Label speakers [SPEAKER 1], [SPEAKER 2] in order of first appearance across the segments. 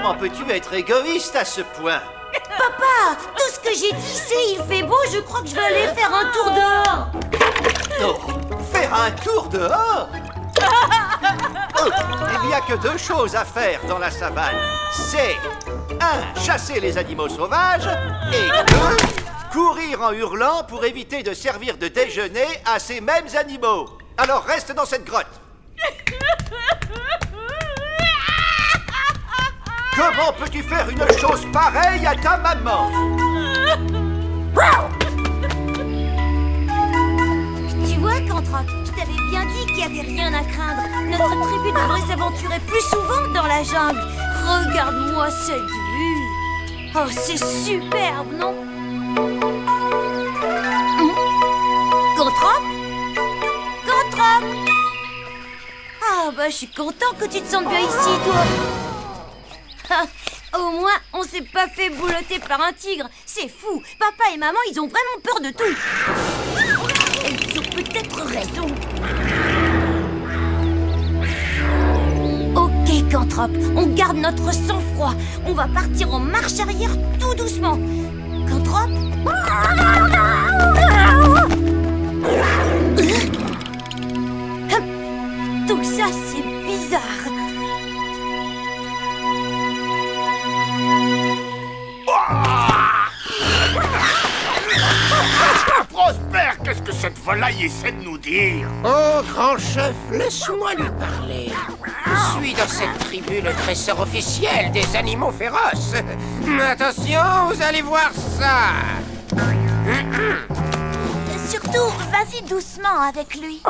[SPEAKER 1] Comment peux-tu être égoïste à ce point?
[SPEAKER 2] Papa, tout ce que j'ai dit c'est il fait beau, je crois que je vais aller faire un tour dehors.
[SPEAKER 1] Non, faire un tour dehors? Oh, il n'y a que deux choses à faire dans la savane. C'est 1. Chasser les animaux sauvages et 2. Courir en hurlant pour éviter de servir de déjeuner à ces mêmes animaux. Alors reste dans cette grotte. Comment peux-tu faire une chose pareille à ta maman?
[SPEAKER 2] Tu vois, Cantrop, je t'avais bien dit qu'il n'y avait rien à craindre. Notre tribu devrait s'aventurer plus souvent dans la jungle. Regarde-moi cette vue. Oh, c'est superbe, non? Cantrop? Cantrop? Ah, bah, je suis content que tu te sentes bien ici, toi. Ah, au moins, on s'est pas fait boulotter par un tigre. C'est fou. Papa et maman, ils ont vraiment peur de tout. Ils ont peut-être raison. Ok, Cantrop, on garde notre sang-froid. On va partir en marche arrière tout doucement. Cantrop? Tout ça, c'est bizarre.
[SPEAKER 3] Prosper, qu'est-ce que cette volaille essaie de nous dire?
[SPEAKER 4] Oh, grand chef, laisse-moi lui parler. Je suis dans cette tribu le dresseur officiel des animaux féroces. Attention, vous allez voir ça.
[SPEAKER 2] Surtout, vas-y doucement avec lui.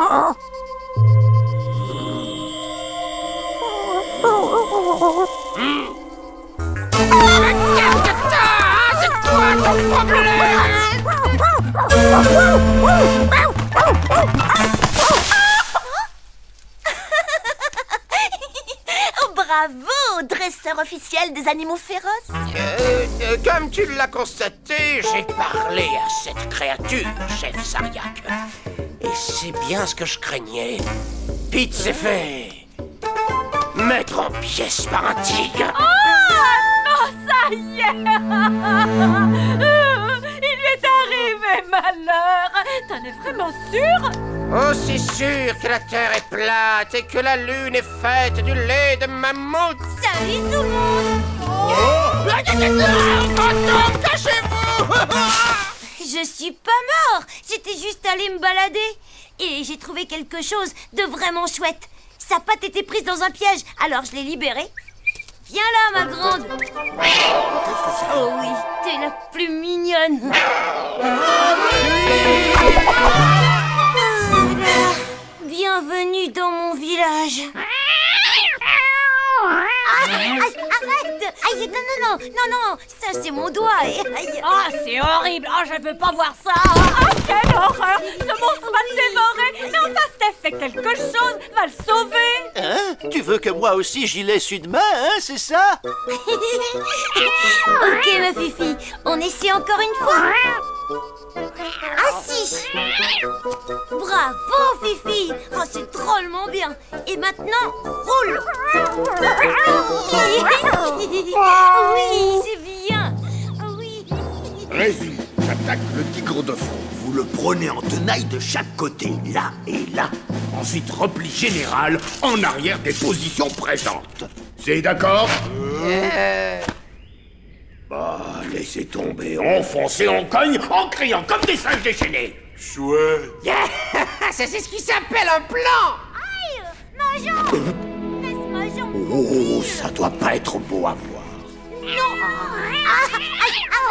[SPEAKER 4] C'est quoi ton problème?
[SPEAKER 2] Bravo, dresseur officiel des animaux féroces.
[SPEAKER 4] Comme tu l'as constaté, j'ai parlé à cette créature, chef Sariak. Et c'est bien ce que je craignais. Pete s'est fait mettre en pièces par un tigre.
[SPEAKER 5] Oh non, ça y est. Il lui est arrivé malheur. T'en es vraiment sûr?
[SPEAKER 4] Aussi sûr que la terre est plate et que la lune est faite du lait de mammouth.
[SPEAKER 2] Salut tout le monde.
[SPEAKER 4] Cachez-vous.
[SPEAKER 2] Je suis pas mort. J'étais juste allée me balader. Et j'ai trouvé quelque chose de vraiment chouette. Sa patte était prise dans un piège, alors je l'ai libérée. Viens là, ma grande. Oh oui, t'es la plus mignonne. Bienvenue dans mon village. Arrête! Aïe, non, ça c'est mon doigt.
[SPEAKER 5] Ah, c'est horrible. Ah, je veux pas voir ça. Ah, quelle horreur. Ce monstre va le dévorer. Mais enfin, Steph fait quelque chose. Va le sauver.
[SPEAKER 1] Hein? Tu veux que moi aussi j'y laisse une main, hein, c'est ça?
[SPEAKER 2] Ok, ma fifi, on essaie encore une fois. Assis. Bravo, Fifi. Oh, c'est drôlement bien. Et maintenant, roule. Oui, c'est bien. Oui.
[SPEAKER 3] Résumé, j'attaque le tigre de fond. Vous le prenez en tenaille de chaque côté, là et là. Ensuite, repli général en arrière des positions présentes. C'est d'accord? Bah, laissez tomber, on fonce et on cogne en criant comme des singes déchaînés. Chouette.
[SPEAKER 4] Ça, c'est ce qui s'appelle un plan.
[SPEAKER 2] Aïe, ma jambe. Laisse ma jambe.
[SPEAKER 3] Oh, ça doit pas être beau à voir.
[SPEAKER 2] Non.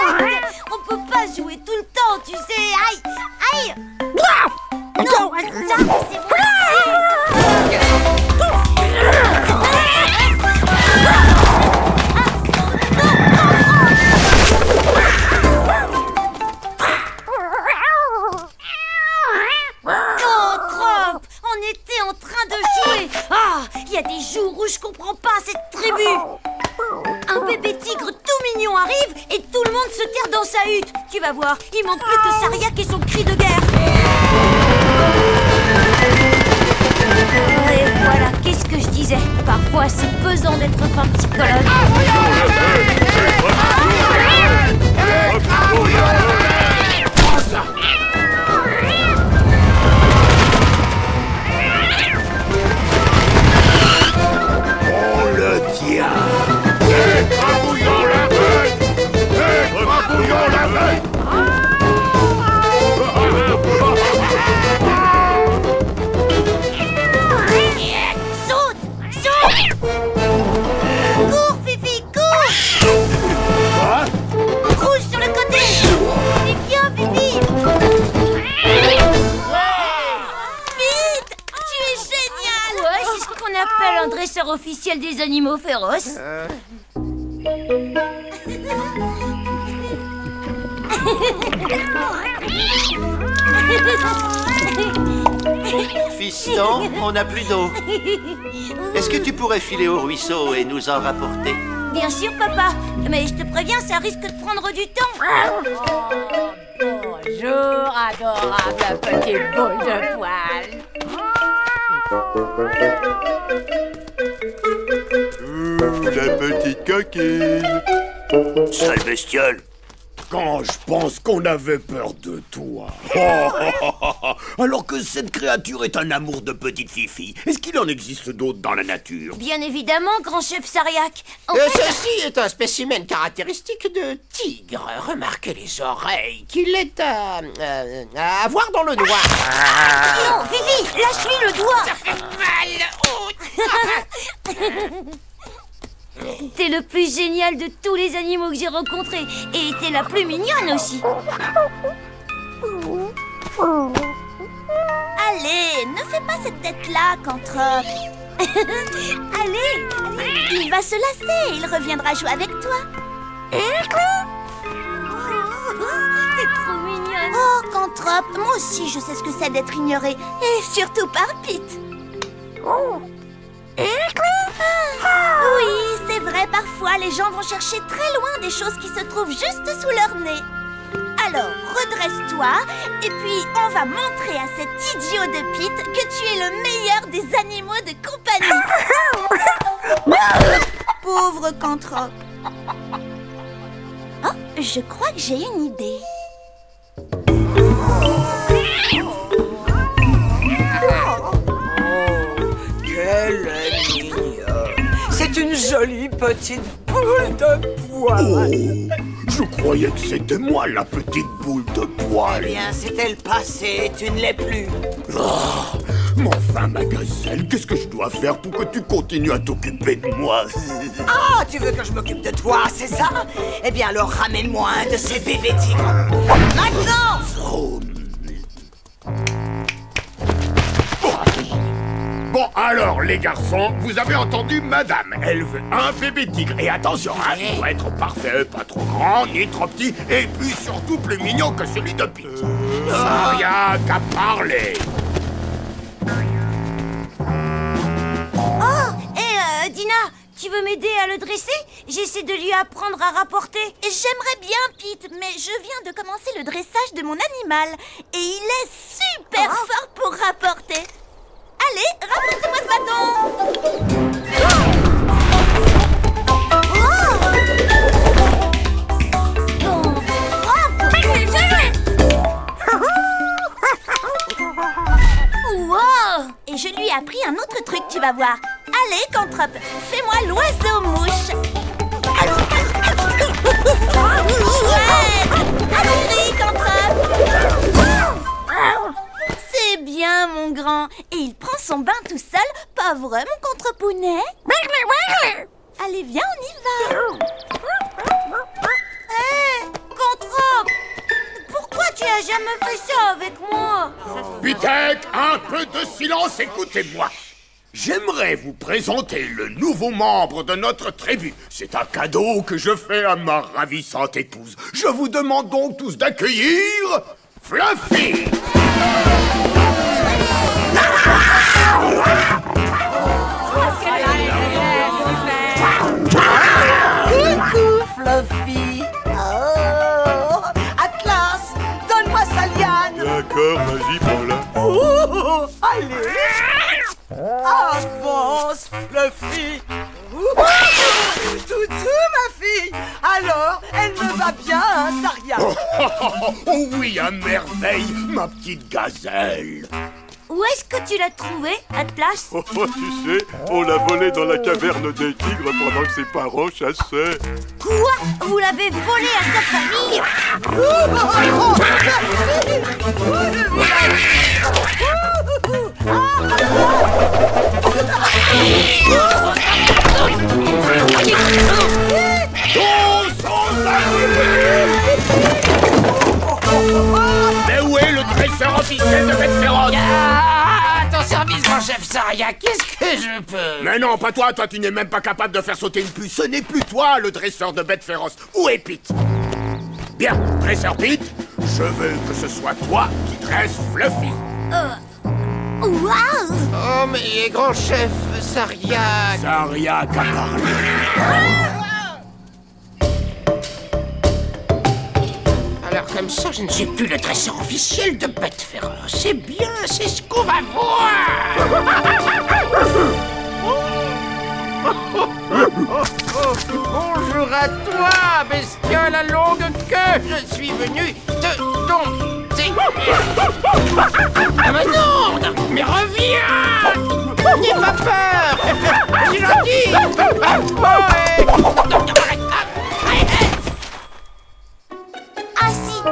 [SPEAKER 2] Arrête. On peut pas jouer tout le temps, tu sais. Aïe. Non, ça, c'est bon. On était en train de jouer. Ah, il y a des joues rouges, je comprends pas cette tribu. Un bébé tigre tout mignon arrive et tout le monde se terre dans sa hutte. Tu vas voir, il manque plus que Sariak et son cri de guerre. Et voilà, qu'est-ce que je disais? Parfois Parfois, c'est pesant d'être parpsychologue.
[SPEAKER 3] On le tient. Écrabouillons la bête. Écrabouillons la bête.
[SPEAKER 2] Saute! Saute! Cours, Fifi, cours!
[SPEAKER 3] Quoi?
[SPEAKER 2] Rouge sur le côté! Et viens, Fifi! Vite! Tu es génial! Ouais, c'est ce qu'on appelle un dresseur officiel des animaux féroces.
[SPEAKER 1] Fiston, on n'a plus d'eau. Est-ce que tu pourrais filer au ruisseau et nous en rapporter?
[SPEAKER 2] Bien sûr, papa. Mais je te préviens, ça risque de prendre du temps.
[SPEAKER 5] Bonjour, adorable petite boule de poil.
[SPEAKER 3] La petite coquine.
[SPEAKER 4] Sale bestiole.
[SPEAKER 3] Quand je pense qu'on avait peur de toi. Alors que cette créature est un amour de petite Fifi, est-ce qu'il en existe d'autres dans la nature?
[SPEAKER 2] Bien évidemment, grand chef Sariac. En fait,
[SPEAKER 4] Ceci est un spécimen caractéristique de tigre. Remarquez les oreilles qu'il est à avoir dans le noir.
[SPEAKER 2] non, Fifi, lâche-lui le doigt.
[SPEAKER 4] Ça fait mal.
[SPEAKER 2] T'es le plus génial de tous les animaux que j'ai rencontrés. Et t'es la plus mignonne aussi. Allez, ne fais pas cette tête-là, Cantrop. Allez, il va se lasser. Il reviendra jouer avec toi. T'es trop mignonne. Oh, Cantrop, moi aussi je sais ce que c'est d'être ignoré. Et surtout par Pete. Oui, c'est vrai, parfois les gens vont chercher très loin des choses qui se trouvent juste sous leur nez. Alors, redresse-toi, et puis on va montrer à cet idiot de Pete que tu es le meilleur des animaux de compagnie. Pauvre Cantrop. Oh, je crois que j'ai une idée.
[SPEAKER 6] Quelle mignonne! C'est une jolie petite boule de poil!
[SPEAKER 3] Oh, je croyais que c'était moi la petite boule de poil.
[SPEAKER 6] Eh bien, c'est le passé, tu ne l'es plus.
[SPEAKER 3] Oh, mais enfin, ma gazelle, qu'est-ce que je dois faire pour que tu continues à t'occuper de moi?
[SPEAKER 6] Ah, tu veux que je m'occupe de toi, c'est ça? Eh bien, alors ramène-moi un de ces bébés tigres. Maintenant!
[SPEAKER 3] Oh. Bon, alors, les garçons, vous avez entendu madame. Elle veut un bébé tigre. Et attention, hein, il doit être parfait, pas trop grand, ni trop petit, et puis surtout plus mignon que celui de Pete. Rien qu'à parler.
[SPEAKER 2] Oh, et Dina, tu veux m'aider à le dresser? J'essaie de lui apprendre à rapporter. J'aimerais bien, Pete, mais je viens de commencer le dressage de mon animal. Et il est super fort pour rapporter. Allez, rapporte-moi ce bâton. Wow! Et je lui ai appris un autre truc, tu vas voir. Allez, Cantrop, fais-moi l'oiseau-mouche. Chouette! Atterris, Cantrop. C'est bien, mon grand. Et il prend son bain tout seul, pas vrai, mon contrepounet? Allez, viens, on y va. Hé, Cantrop, pourquoi tu as jamais fait ça avec moi?
[SPEAKER 3] Pitek, un peu de silence, écoutez-moi. J'aimerais vous présenter le nouveau membre de notre tribu. C'est un cadeau que je fais à ma ravissante épouse. Je vous demande donc tous d'accueillir Fluffy.
[SPEAKER 6] Coucou, Fluffy. Oh, Atlas, donne-moi sa liane.
[SPEAKER 3] D'accord, vas-y, prends-la.
[SPEAKER 6] Oh, allez. Avance, Fluffy. Toutou, ma fille. Alors, elle me va bien, hein, Saria?
[SPEAKER 3] Oh oui, à merveille, ma petite gazelle.
[SPEAKER 2] Où est-ce que tu l'as trouvé, Atlas?
[SPEAKER 7] Oh, tu sais, on l'a volé dans la caverne des tigres pendant que ses parents chassaient.
[SPEAKER 2] Quoi? Vous l'avez volé à sa famille?
[SPEAKER 3] Mais où est le dresseur officiel de bêtes féroces?
[SPEAKER 4] À ton service, mon chef Saria, qu'est-ce que je peux?
[SPEAKER 3] Mais non, pas toi, tu n'es même pas capable de faire sauter une puce. Ce n'est plus toi, le dresseur de bêtes féroces. Où est Pete? Bien, dresseur Pete, je veux que ce soit toi qui dresse Fluffy.
[SPEAKER 2] Waouh!
[SPEAKER 4] Oh, mais grand chef Saria...
[SPEAKER 3] Saria qu'a parlé.
[SPEAKER 4] Alors comme ça, je ne suis plus le dresseur officiel de bêtes féroces. C'est bien, c'est ce qu'on va voir. Bonjour à toi, bestiole à longue queue. Je suis venu te dompter. Ah mais non, mais reviens. N'aie pas peur. J'ai gentil.
[SPEAKER 2] Assis!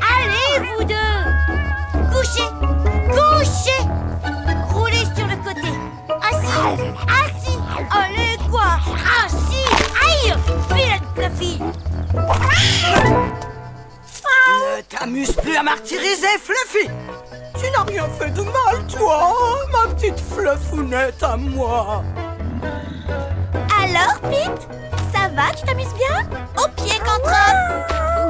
[SPEAKER 2] Allez, vous deux! Couchez! Couchez! Roulez sur le côté! Assis! Assis! Allez, quoi? Assis! Aïe! Vilaine Fluffy!
[SPEAKER 6] Ne t'amuse plus à martyriser, Fluffy. Tu n'as rien fait de mal, toi, ma petite Fluffounette à moi.
[SPEAKER 2] Alors, Pete? Ça va? Tu t'amuses bien? Au pied, Cantrop!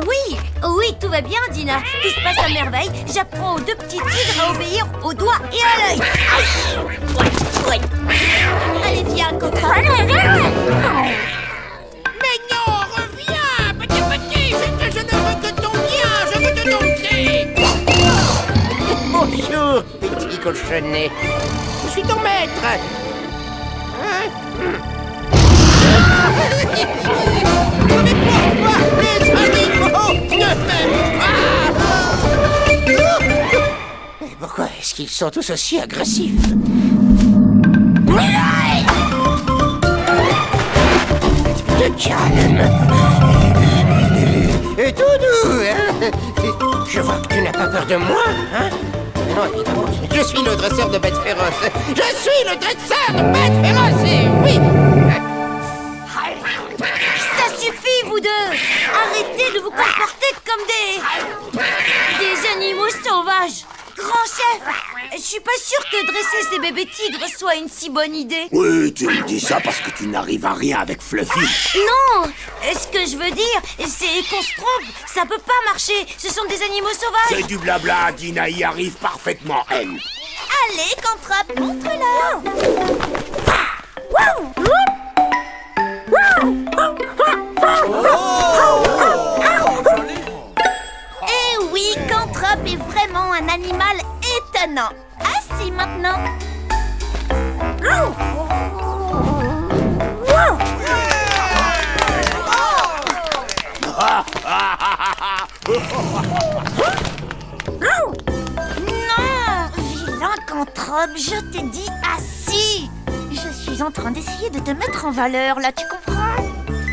[SPEAKER 2] Oui, oui, tout va bien, Dina. Tout se passe à merveille. J'apprends aux deux petits tigres à obéir au doigt et à l'œil. Aïe! Allez, viens, Cantrop.
[SPEAKER 4] Mais non, reviens, petit, je ne veux que ton bien, je veux te dompter. Bonjour, petit cochonnet. Je suis ton maître. Hein? Mais pourquoi les animaux ne m'aiment pas? Et pourquoi est-ce qu'ils sont tous aussi agressifs? Te calme. Et tout doux, hein? Je vois que tu n'as pas peur de moi, hein? Non, évidemment, je suis le dresseur de bêtes féroces. Je suis le dresseur de bêtes féroces, et oui.
[SPEAKER 2] Ça suffit, vous deux! Arrêtez de vous comporter comme des animaux sauvages! Grand chef, je suis pas sûre que dresser ces bébés tigres soit une si bonne idée.
[SPEAKER 3] Oui, tu me dis ça parce que tu n'arrives à rien avec Fluffy.
[SPEAKER 2] Non! Ce que je veux dire, c'est qu'on se trompe. Ça peut pas marcher. Ce sont des animaux sauvages.
[SPEAKER 3] C'est du blabla, Dina y arrive parfaitement, elle.
[SPEAKER 2] Allez, Cantrop, montre-leur. Eh oui, Cantrop est vraiment un animal étonnant. Assis maintenant. Non, vilain Cantrop, je t'ai dit assis. Je suis en train d'essayer de te mettre en valeur, là, tu comprends?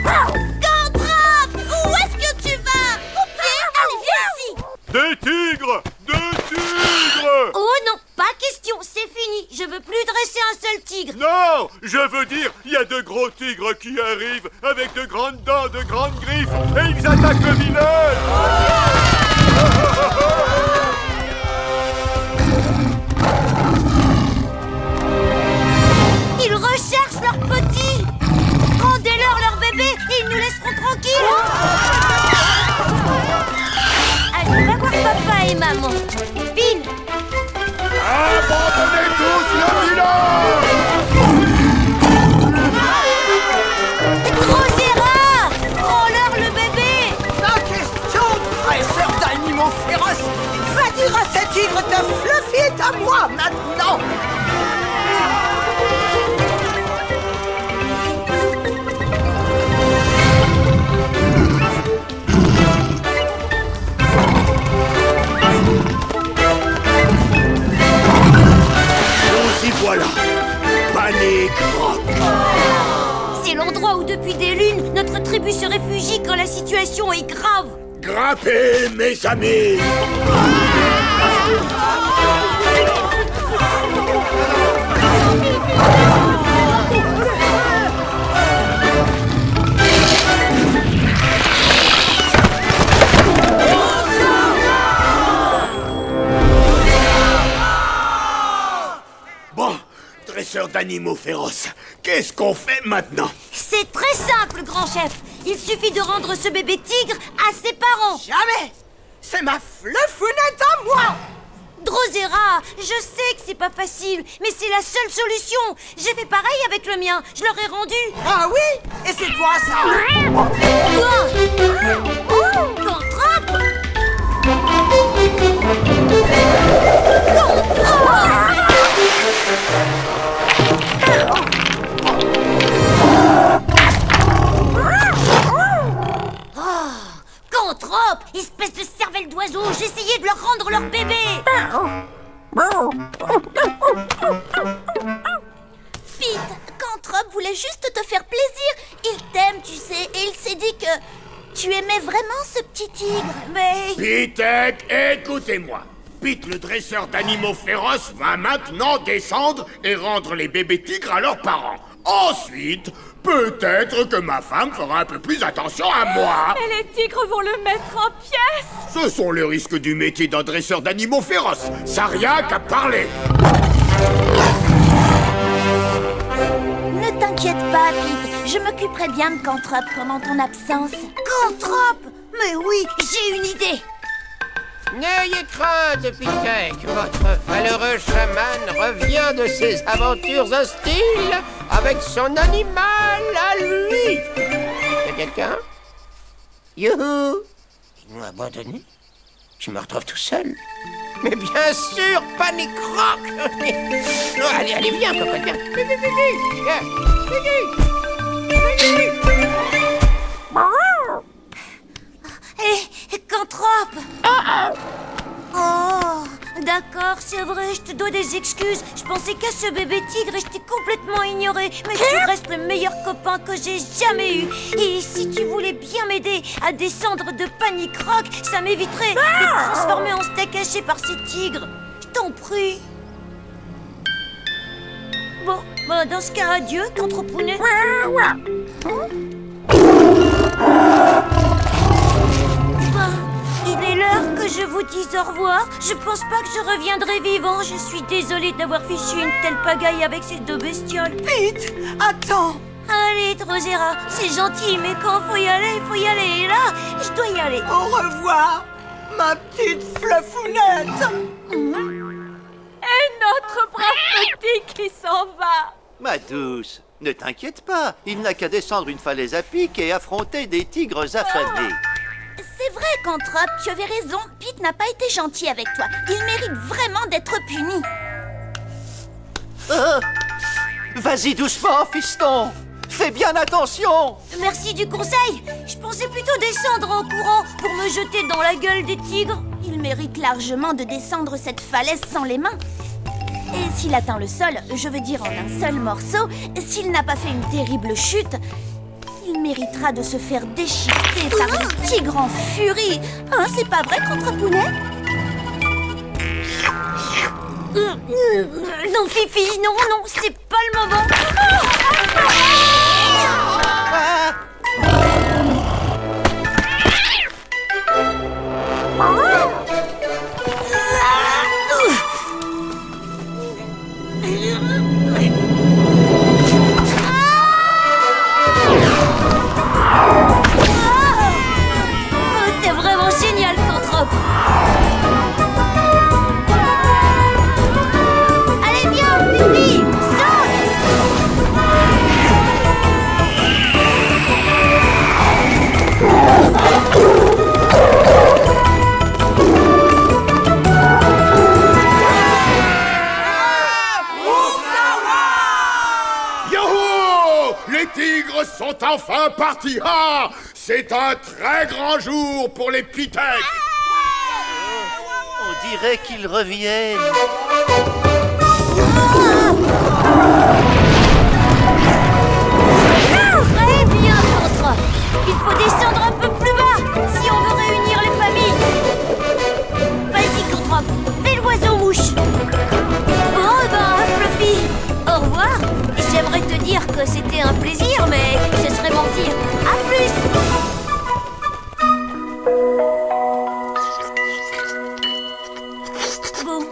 [SPEAKER 2] Cantrop, où est-ce que tu vas? Au pied, allez, viens ici.
[SPEAKER 7] Des tigres! Des tigres!
[SPEAKER 2] Oh non, pas question, c'est fini. Je veux plus dresser un seul tigre.
[SPEAKER 7] Non! Je veux dire, il y a de gros tigres qui arrivent avec de grandes dents, de grandes griffes, et ils attaquent le village!
[SPEAKER 2] Ils recherchent leurs petits. Rendez-leur leur bébé et ils nous laisseront tranquilles. Allez, va voir papa et maman. Pin.
[SPEAKER 3] Abandonnez tous le village!
[SPEAKER 2] Drosera, prends-leur le bébé.
[SPEAKER 6] La question, dresseur d'animaux féroces. Va dire à ces tigres que Fluffy est à moi maintenant.
[SPEAKER 2] C'est l'endroit où, depuis des lunes, notre tribu se réfugie quand la situation est grave.
[SPEAKER 3] Grimpez, mes amis! Bon, dresseur d'animaux féroces, qu'est-ce qu'on fait maintenant?
[SPEAKER 2] C'est très simple, grand chef. Il suffit de rendre ce bébé tigre à ses parents.
[SPEAKER 6] Jamais! C'est ma Fluffounette à moi!
[SPEAKER 2] Drosera, je sais que c'est pas facile, mais c'est la seule solution. J'ai fait pareil avec le mien, je leur ai rendu.
[SPEAKER 6] Ah oui? Et c'est quoi ça?
[SPEAKER 2] Contrap! Cantrope, espèce de cervelle d'oiseau, j'essayais de leur rendre leur bébé.
[SPEAKER 8] Pete, Cantrope voulait juste te faire plaisir. Il t'aime, tu sais, et il s'est dit que tu aimais vraiment ce petit tigre.
[SPEAKER 2] Mais...
[SPEAKER 3] Pitek, écoutez-moi. Pete, le dresseur d'animaux féroces, va maintenant descendre et rendre les bébés tigres à leurs parents. Ensuite, peut-être que ma femme fera un peu plus attention à moi.
[SPEAKER 5] Mais les tigres vont le mettre en pièces.
[SPEAKER 3] Ce sont les risques du métier d'un dresseur d'animaux féroces. Saryak a parlé.
[SPEAKER 8] Ne t'inquiète pas, Pete. Je m'occuperai bien de Cantrope pendant ton absence.
[SPEAKER 2] Cantrope! Mais oui, j'ai une idée.
[SPEAKER 4] N'ayez crainte, Pitek. Votre valeureux chaman revient de ses aventures hostiles avec son animal à lui. Y'a quelqu'un? Youhou! Ils m'ont abandonné? Je me retrouve tout seul. Mais bien sûr, Panic Rock. Non, allez, viens, cocotte, viens.
[SPEAKER 2] Hé, Cantrope! Oh, d'accord, c'est vrai, je te dois des excuses. Je pensais qu'à ce bébé tigre et je t'ai complètement ignoré. Mais tu restes le meilleur copain que j'ai jamais eu. Et si tu voulais bien m'aider à descendre de Panic Rock, ça m'éviterait d'être transformé en steak haché par ces tigres. Je t'en prie. Bon, bah dans ce cas, adieu, Cantropounet. Il est l'heure que je vous dise au revoir. Je pense pas que je reviendrai vivant. Je suis désolée d'avoir fichu une telle pagaille avec ces deux bestioles.
[SPEAKER 6] Pete, attends!
[SPEAKER 2] Allez, Drosera, c'est gentil, mais quand faut y aller, faut y aller. Et là, je dois y aller.
[SPEAKER 6] Au revoir, ma petite Fluffounette!
[SPEAKER 5] Et notre brave petit qui s'en va.
[SPEAKER 1] Ma douce, ne t'inquiète pas. Il n'a qu'à descendre une falaise à pic et affronter des tigres affamés.
[SPEAKER 8] C'est vrai, Cantrope, tu avais raison. Pete n'a pas été gentil avec toi. Il mérite vraiment d'être puni.
[SPEAKER 1] Vas-y doucement, fiston. Fais bien attention.
[SPEAKER 2] Merci du conseil. Je pensais plutôt descendre en courant pour me jeter dans la gueule des tigres.
[SPEAKER 8] Il mérite largement de descendre cette falaise sans les mains. Et s'il atteint le sol, je veux dire en un seul morceau, s'il n'a pas fait une terrible chute, il méritera de se faire déchiqueter par le tigre en furie. Hein, c'est pas vrai, Cantropounet?
[SPEAKER 2] Non, Fifi, non, c'est pas le moment. T'es vraiment génial, Cantrope. Allez, viens, Fifi, saute.
[SPEAKER 3] Youhou! Les tigres sont enfin partis. Ah! C'est un très grand jour pour les Pitek.
[SPEAKER 1] On dirait qu'ils reviennent.
[SPEAKER 2] dire que c'était un plaisir, mais ce serait mentir. À plus! Bon,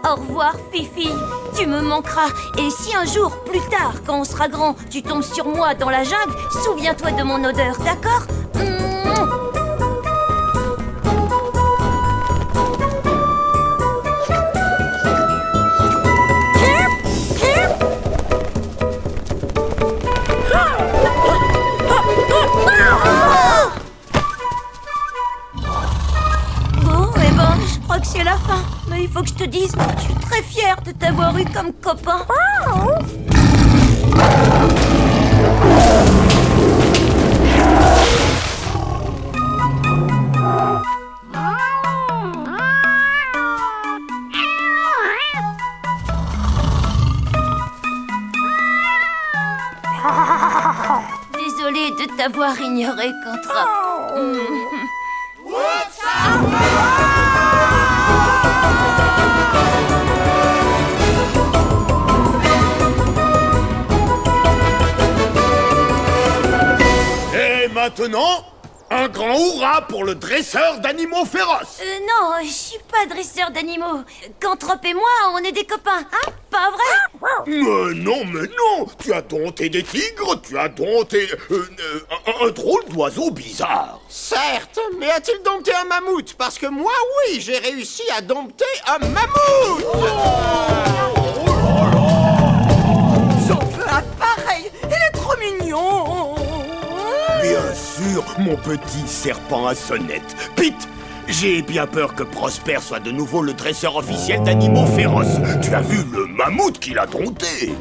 [SPEAKER 2] au revoir, Fifi. Tu me manqueras. Et si un jour, plus tard, quand on sera grand, tu tombes sur moi dans la jungle, souviens-toi de mon odeur, d'accord? C'est la fin, mais il faut que je te dise, je suis très fière de t'avoir eu comme copain. Désolée de t'avoir ignoré, Cantrop.
[SPEAKER 3] Maintenant, un grand hurrah pour le dresseur d'animaux féroces.
[SPEAKER 2] Non, je suis pas dresseur d'animaux. Cantrop et moi, on est des copains, hein? Pas vrai?
[SPEAKER 3] Mais non, tu as dompté des tigres, tu as dompté un drôle d'oiseau bizarre.
[SPEAKER 4] Certes, mais a-t-il dompté un mammouth? Parce que moi, oui, j'ai réussi à dompter un mammouth.
[SPEAKER 6] J'en veux un pareil. Il est trop mignon.
[SPEAKER 3] Bien sûr, mon petit serpent à sonnette. Pete, j'ai bien peur que Prosper soit de nouveau le dresseur officiel d'animaux féroces. Tu as vu le mammouth qu'il a dompté?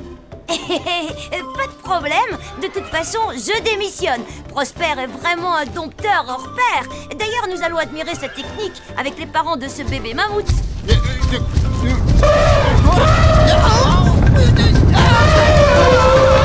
[SPEAKER 2] Pas de problème. De toute façon, je démissionne. Prosper est vraiment un dompteur hors pair. D'ailleurs, nous allons admirer sa technique avec les parents de ce bébé mammouth.
[SPEAKER 3] Ah